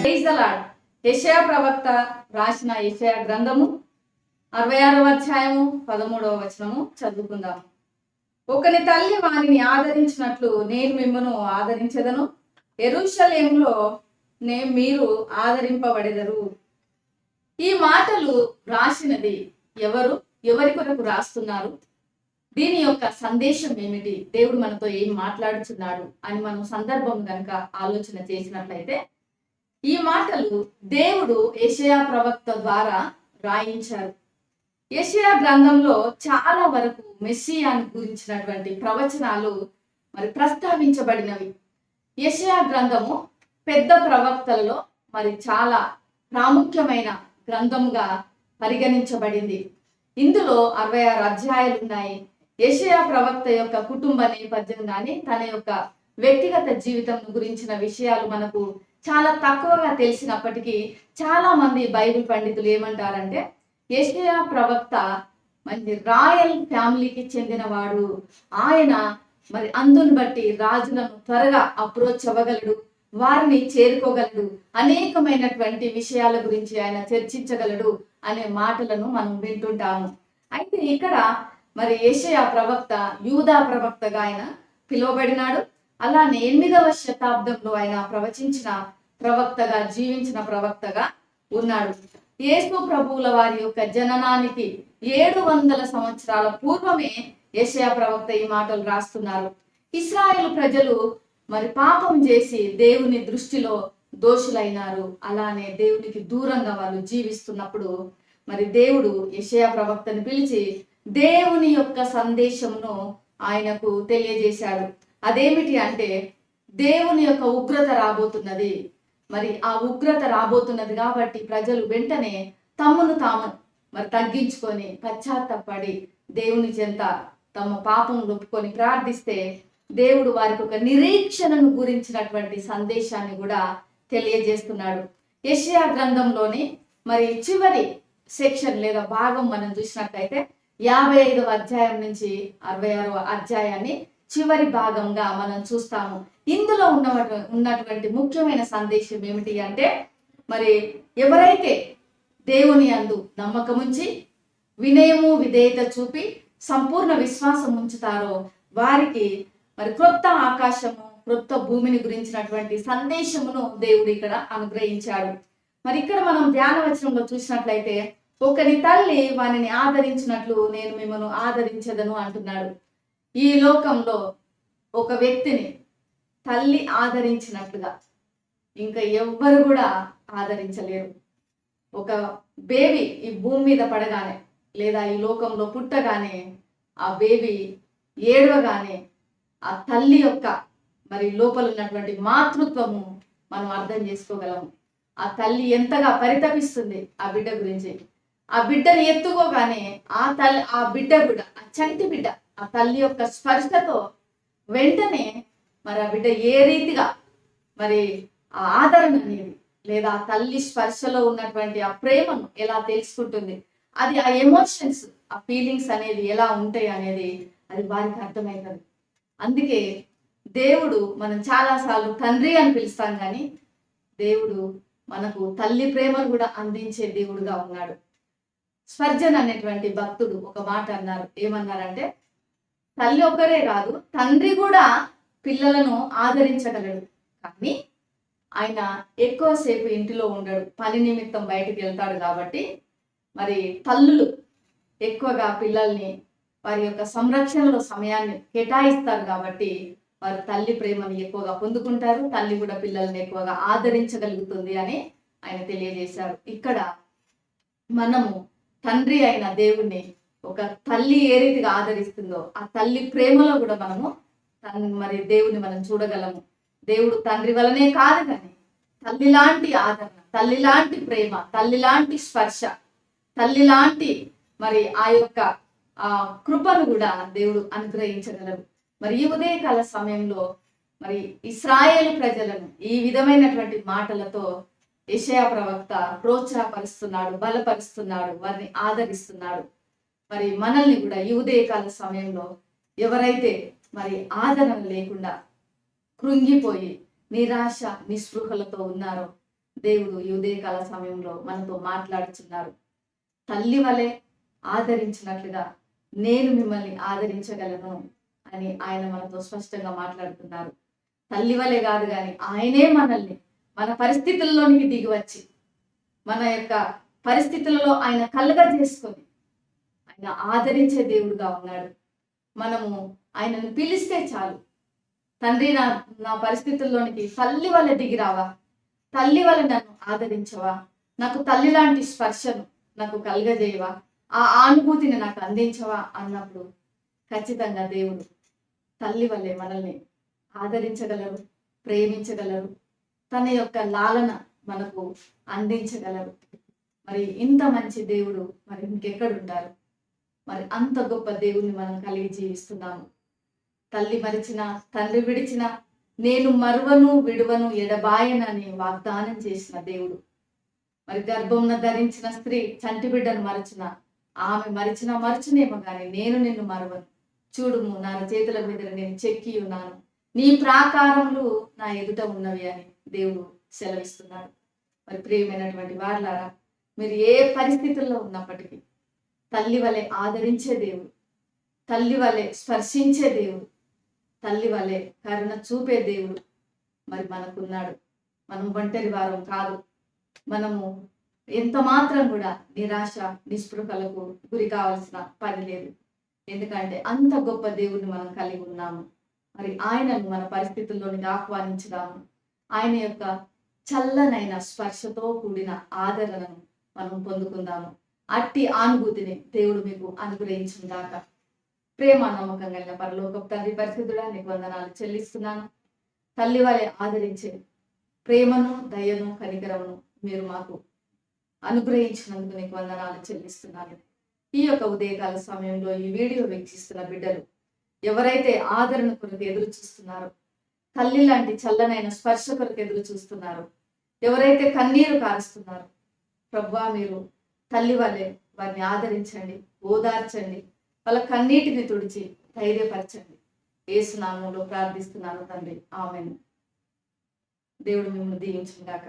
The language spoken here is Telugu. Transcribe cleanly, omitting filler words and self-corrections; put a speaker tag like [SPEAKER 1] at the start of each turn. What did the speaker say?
[SPEAKER 1] Praise the lord. యెషయా ప్రవక్త రాసిన యెషయా గ్రంథము 66వ అధ్యాయము 13వ వచనము చదువుకుందాం. ఒకని తల్లి వానిని ఆదరించినట్లు నేను మిమ్మను ఆదరించెదను, యెరూషలేములో మీరు ఆదరింపబడెదరు. ఈ మాటలు రాసినది ఎవరు? ఎవరి కొరకు రాస్తున్నారు? దీని యొక్క సందేశం ఏమిటి? దేవుడు మనతో ఏం మాట్లాడుచున్నాడు అని మనం సందర్భం కనుక ఆలోచన చేసినట్లయితే, ఈ మాటలు దేవుడు యెషయా ప్రవక్త ద్వారా రాయించారు. యెషయా గ్రంథంలో చాలా వరకు మెస్సియాను గురించినటువంటి ప్రవచనాలు ప్రస్తావించబడినవి. యెషయా గ్రంథము పెద్ద ప్రవక్తలలో చాలా ప్రాముఖ్యమైన గ్రంథముగా పరిగణించబడింది. ఇందులో 66 అధ్యాయాలు ఉన్నాయి. యెషయా ప్రవక్త యొక్క కుటుంబ నేపథ్యం కానీ తన యొక్క వ్యక్తిగత జీవితం గురించిన విషయాలు మనకు చాలా తక్కువగా తెలిసినప్పటికీ చాలా మంది బైబిల్ పండితులు ఏమంటారంటే, యెషయా ప్రవక్త మంచి రాయల్ ఫ్యామిలీకి చెందినవాడు. ఆయన అందుని బట్టి రాజులను త్వరగా అప్రోచ్ అవ్వగలడు, వారిని చేరుకోగలడు, అనేకమైనటువంటి విషయాల గురించి ఆయన చర్చించగలడు అనే మాటలను మనం వింటుంటాము. అయితే ఇక్కడ యెషయా ప్రవక్త యూదా ప్రవక్తగా ఆయన పిలువబడినాడు. అలానే 8వ శతాబ్దంలో ఆయన ప్రవచించిన ప్రవక్తగా, జీవించిన ప్రవక్తగా ఉన్నాడు. యేసు ప్రభువుల వారి యొక్క జననానికి 700 సంవత్సరాల పూర్వమే యెషయా ప్రవక్త ఈ మాటలు రాస్తున్నారు. ఇశ్రాయేలు ప్రజలు పాపం చేసి దేవుని దృష్టిలో దోషులైనారు. అలానే దేవునికి దూరంగా వాళ్ళు జీవిస్తున్నప్పుడు దేవుడు యెషయా ప్రవక్తని పిలిచి దేవుని యొక్క సందేశమును ఆయనకు తెలియజేశాడు. అదేమిటి అంటే, దేవుని యొక్క ఉగ్రత రాబోతున్నది. ఆ ఉగ్రత రాబోతున్నది కాబట్టి ప్రజలు వెంటనే తమను తాము తగ్గించుకొని పశ్చాత్తాపడి దేవుని చెంత తమ పాపం ఒప్పుకొని ప్రార్థిస్తే దేవుడు వారికి ఒక నిరీక్షణను గురించినటువంటి సందేశాన్ని కూడా తెలియజేస్తున్నాడు. యెషయా గ్రంథంలోని చివరి సెక్షన్ లేదా భాగం మనం చూసినట్లయితే 55వ అధ్యాయం నుంచి 66వ అధ్యాయాన్ని చివరి భాగంగా మనం చూస్తాము. ఇందులో ఉన్నటువంటి ముఖ్యమైన సందేశం ఏమిటి అంటే, ఎవరైతే దేవుని యందు నమ్మకముంచి వినయము విధేయత చూపి సంపూర్ణ విశ్వాసం ఉంచుతారో వారికి క్రొత్త ఆకాశము, క్రొత్త భూమిని గురించినటువంటి సందేశమును దేవుడు ఇక్కడ అనుగ్రహించాడు. ఇక్కడ మనం ధ్యాన వచనంలో చూసినట్లయితే, ఒకని తల్లి వానిని ఆదరించినట్లు నేను మిమ్మను ఆదరించదను అంటున్నాడు. ఈ లోకంలో ఒక వ్యక్తిని తల్లి ఆదరించినట్లుగా ఇంకా ఎవ్వరు కూడా ఆదరించలేరు. ఒక బేబీ ఈ భూమి మీద పడగానే లేదా ఈ లోకంలో పుట్టగానే ఆ బేబీ ఏడవగానే ఆ తల్లి యొక్క లోపల ఉన్నటువంటి మాతృత్వము మనం అర్థం చేసుకోగలము. ఆ తల్లి ఎంతగా పరితపిస్తుంది ఆ బిడ్డ గురించి. ఆ బిడ్డని ఎత్తుకోగానే ఆ బిడ్డ కూడా, ఆ చంటి బిడ్డ ఆ తల్లి యొక్క స్పర్శతో వెంటనే ఆ బిడ్డ ఏ రీతిగా ఆ ఆదరణ అనేది లేదా ఆ తల్లి స్పర్శలో ఉన్నటువంటి ఆ ప్రేమను ఎలా తెలుసుకుంటుంది, అది ఆ ఎమోషన్స్, ఆ ఫీలింగ్స్ అనేది ఎలా ఉంటాయి అనేది అది వారికి అర్థమవుతుంది. అందుకే దేవుడు, మనం చాలాసార్లు తండ్రి అని పిలుస్తాం కానీ దేవుడు మనకు తల్లి ప్రేమను కూడా అందించే దేవుడుగా ఉన్నాడు. స్పర్జన్ అనేటువంటి భక్తుడు ఒక మాట అన్నారు. ఏమన్నారంటే, తల్లి ఒక్కరే కాదు, తండ్రి కూడా పిల్లలను ఆదరించగలడు, కానీ ఆయన ఎక్కువసేపు ఇంటిలో ఉండడు, పని నిమిత్తం బయటికి వెళ్తాడు. కాబట్టి తల్లులు ఎక్కువగా పిల్లల్ని వారి యొక్క సంరక్షణలో సమయాన్ని కేటాయిస్తారు. కాబట్టి వారు తల్లి ప్రేమను ఎక్కువగా పొందుకుంటారు, తల్లి కూడా పిల్లల్ని ఎక్కువగా ఆదరించగలుగుతుంది అని ఆయన తెలియజేశారు. ఇక్కడ మనము తండ్రి అయిన దేవుణ్ణి ఒక తల్లి ఏ రీతిగా ఆదరిస్తుందో ఆ తల్లి ప్రేమలో కూడా మనము దేవుని మనం చూడగలము. దేవుడు తండ్రి వలనే కాదు కానీ తల్లి లాంటి ఆదరణ, తల్లి లాంటి ప్రేమ, తల్లి లాంటి స్పర్శ, తల్లి లాంటి ఆ యొక్క కృపను కూడా దేవుడు అనుగ్రహించగలరు. ఈ ఉదయకాల సమయంలో ఇశ్రాయేలు ప్రజలను ఈ విధమైనటువంటి మాటలతో యెషయా ప్రవక్త ప్రోత్సాహపరుస్తున్నాడు, బలపరుస్తున్నాడు, వారిని ఆదరిస్తున్నాడు. మనల్ని కూడా ఈ ఉదయకాల సమయంలో ఎవరైతే ఆదరణ లేకుండా కృంగిపోయి నిరాశ నిస్పృహలతో ఉన్నారో దేవుడు ఈ ఉదయకాల సమయంలో మనతో మాట్లాడుతున్నారు. తల్లి వలె ఆదరించినట్లుగా నేను మిమ్మల్ని ఆదరించగలను అని ఆయన మనతో స్పష్టంగా మాట్లాడుతున్నారు. తల్లి వలె కాదు కానీ ఆయనే మనల్ని మన పరిస్థితుల్లోనికి దిగి వచ్చి మన యొక్క పరిస్థితులలో ఆయన కలుగా చేసుకొని ఆయన ఆదరించే దేవుడుగా ఉన్నాడు. మనము ఆయనను పిలిస్తే చాలు, తండ్రి నా పరిస్థితుల్లోనికి తల్లి వలె దిగిరావా, తల్లి వలె నన్ను ఆదరించవా, నాకు తల్లి లాంటి స్పర్శను నాకు కలుగజేయవా, ఆ అనుభూతిని నాకు అందించవా అన్నప్పుడు ఖచ్చితంగా దేవుడు తల్లి వలె మనల్ని ఆదరించగలరు, ప్రేమించగలరు, తన యొక్క లాలన మనకు అందించగలరు. మరి ఇంత మంచి దేవుడు మరి ఇంకెక్కడుంటారు? మరి అంత గొప్ప దేవుణ్ణి మనం కలిగి జీవిస్తున్నాము. తల్లి మరిచిన, తండ్రి విడిచిన, నేను మరువను విడువను ఎడబాయనని వాగ్దానం చేసిన దేవుడు. మరి గర్భంను ధరించిన స్త్రీ చంటి బిడ్డను మరచిన, ఆమె మరచునేమో కానీ నేను నిన్ను మరువను, చూడుము నా చేతుల మీద నేను చెక్కి ఉన్నాను, నీ ప్రాకారములు నా ఎదుట ఉన్నవి అని దేవుడు సెలవిస్తున్నాడు. మరి ప్రియమైనటువంటి వారులారా, మీరు ఏ పరిస్థితుల్లో ఉన్నప్పటికీ తల్లి వలె ఆదరించే దేవుడు, తల్లి వలె స్పర్శించే దేవుడు, తల్లి వలె కరుణ చూపే దేవుడు మరి మనకున్నాడు. మనం ఒంటరి వారం కాదు. మనము ఎంత మాత్రం కూడా నిరాశ నిస్పృహలకు గురి కావాల్సిన పని లేదు. ఎందుకంటే అంత గొప్ప దేవుడిని మనం కలిగి ఉన్నాము. మరి ఆయనను మన పరిస్థితుల్లోనికి ఆహ్వానించుదాము. ఆయన యొక్క చల్లనైన స్పర్శతో కూడిన ఆదరణను మనం పొందుకుందాము. అట్టి అనుభూతిని దేవుడు మీకు అనుగ్రహించుగాక. ప్రేమ నమ్మకం కలిగిన పరలోకపు తండ్రి పరిశుద్ధుడా, నీకు వందనాలు చెల్లిస్తున్నాను. తల్లి వలె ఆదరించే ప్రేమను, దయను, కనికరమును మీరు మాకు అనుగ్రహించినందుకు నీకు వందనాలు చెల్లిస్తున్నాను. ఈ యొక్క ఉదయకాల సమయంలో ఈ వీడియో వీక్షిస్తున్న బిడ్డలు ఎవరైతే ఆదరణ కొరకు ఎదురు చూస్తున్నారో, తల్లి లాంటి చల్లనైన స్పర్శ కొరకు ఎదురు చూస్తున్నారో, ఎవరైతే కన్నీరు కారుస్తున్నారో, ప్రభువా మీరు తల్లి వలె వారిని ఆదరించండి, ఓదార్చండి, వాళ్ళ కన్నీటిని తుడిచి ధైర్యపరచండి. యేసు నామములో ప్రార్థిస్తున్నాను తండ్రి, ఆమేన్. దేవుడు మిమ్మల్ని దీవించుగాక.